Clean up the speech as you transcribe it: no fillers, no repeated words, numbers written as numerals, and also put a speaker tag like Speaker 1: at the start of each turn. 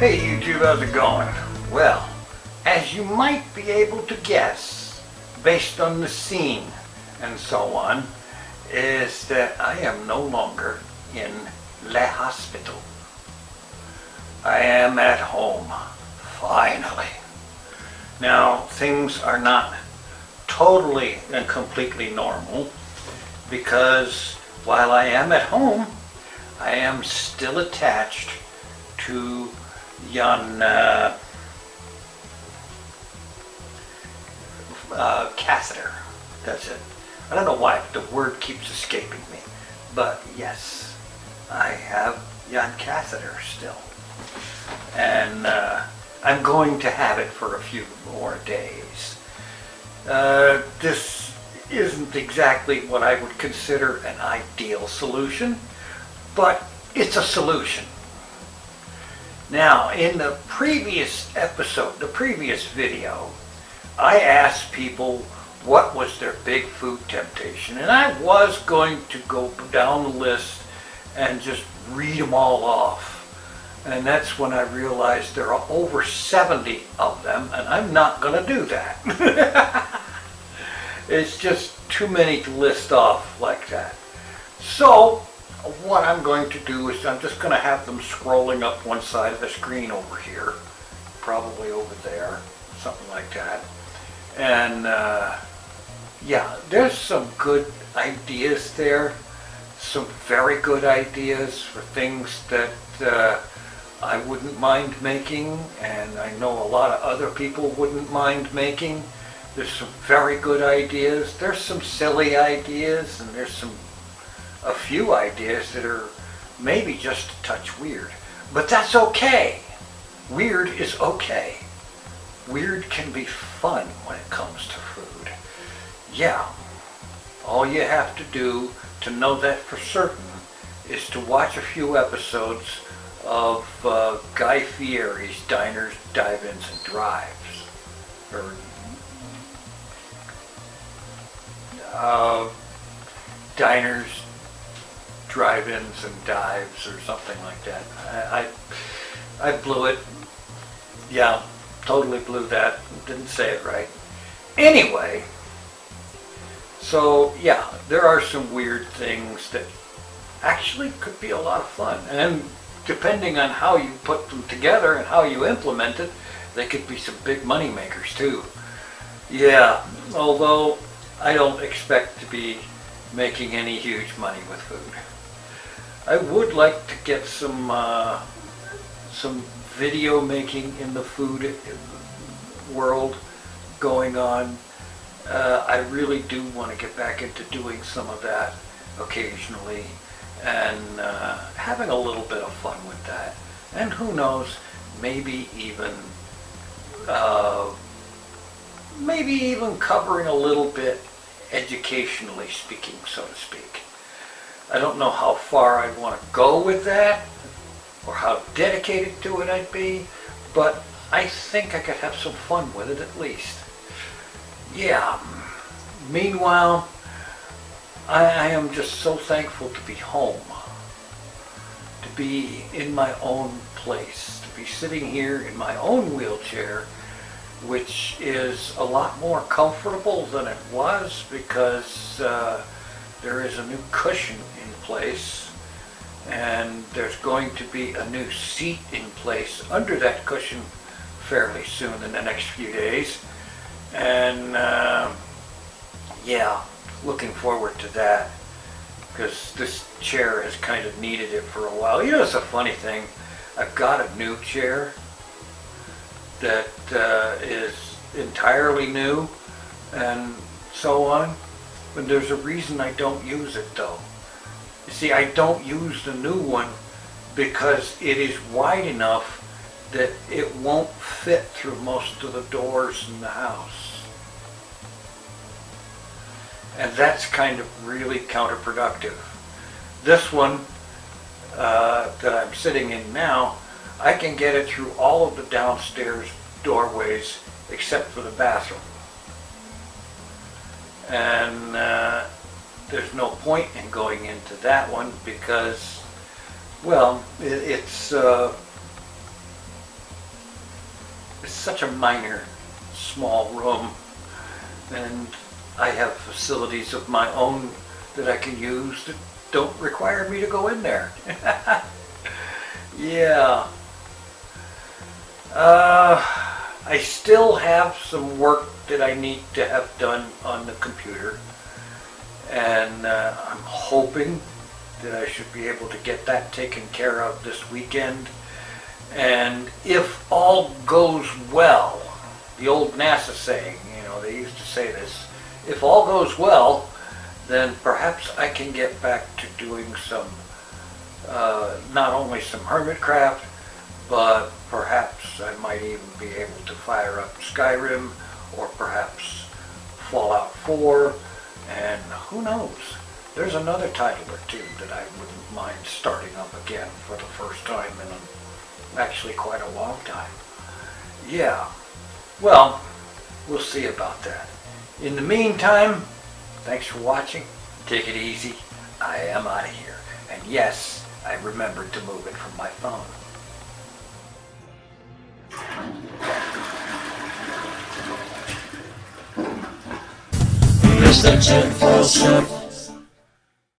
Speaker 1: Hey YouTube, how's it going? Well, as you might be able to guess, based on the scene and so on, is that I am no longer in Le Hospital. I am at home, finally. Now, things are not totally and completely normal because while I am at home, I am still attached to yon catheter. That's it. I don't know why the word keeps escaping me, but yes, I have yon catheter still, and I'm going to have it for a few more days. This isn't exactly what I would consider an ideal solution, but it's a solution. Now, in the previous episode, the previous video, I asked people what was their big food temptation, and I was going to go down the list and just read them all off. And that's when I realized there are over 70 of them, and I'm not going to do that. It's just too many to list off like that. So, what I'm going to do is I'm just going to have them scrolling up one side of the screen over here, probably over there, something like that. And yeah, there's some good ideas there, some very good ideas for things that I wouldn't mind making, and I know a lot of other people wouldn't mind making. There's some very good ideas, there's some silly ideas, and there's a few ideas that are maybe just a touch weird. But that's okay. Weird is okay. Weird can be fun when it comes to food. Yeah, all you have to do to know that for certain is to watch a few episodes of Guy Fieri's Diners, Dive-Ins, and Drives. Or Diners, Drive-Ins, and Dives, or something like that. I blew it. Yeah, totally blew that. Didn't say it right. Anyway, so yeah, there are some weird things that actually could be a lot of fun. And depending on how you put them together and how you implement it, they could be some big money makers too. Yeah, although I don't expect to be making any huge money with food. I would like to get some video making in the food world going on. I really do want to get back into doing some of that occasionally and having a little bit of fun with that. And who knows, maybe even covering a little bit educationally speaking, so to speak. I don't know how far I'd want to go with that or how dedicated to it I'd be, but I think I could have some fun with it at least. Yeah. Meanwhile, I am just so thankful to be home, to be in my own place, to be sitting here in my own wheelchair, which is a lot more comfortable than it was because there is a new cushion in place, and there's going to be a new seat in place under that cushion fairly soon in the next few days. And yeah, looking forward to that because this chair has kind of needed it for a while. You know, it's a funny thing. I've got a new chair that is entirely new and so on, but there's a reason I don't use it though. You see, I don't use the new one because it is wide enough that it won't fit through most of the doors in the house. And that's kind of really counterproductive. This one that I'm sitting in now, I can get it through all of the downstairs doorways except for the bathroom. And there's no point in going into that one because, well, it's such a minor, small room, and I have facilities of my own that I can use that don't require me to go in there. Yeah. I still have some work that I need to have done on the computer, and I'm hoping that I should be able to get that taken care of this weekend. And if all goes well, the old NASA saying, they used to say this, if all goes well, then perhaps I can get back to doing some, not only some Hermitcraft, but perhaps I might even be able to fire up Skyrim, or perhaps Fallout 4, and who knows, there's another title or two that I wouldn't mind starting up again for the first time in actually quite a long time. Yeah, well, we'll see about that. In the meantime, thanks for watching. Take it easy. I am out of here. And yes, I remembered to move it from my phone.
Speaker 2: It's the TinFoilChef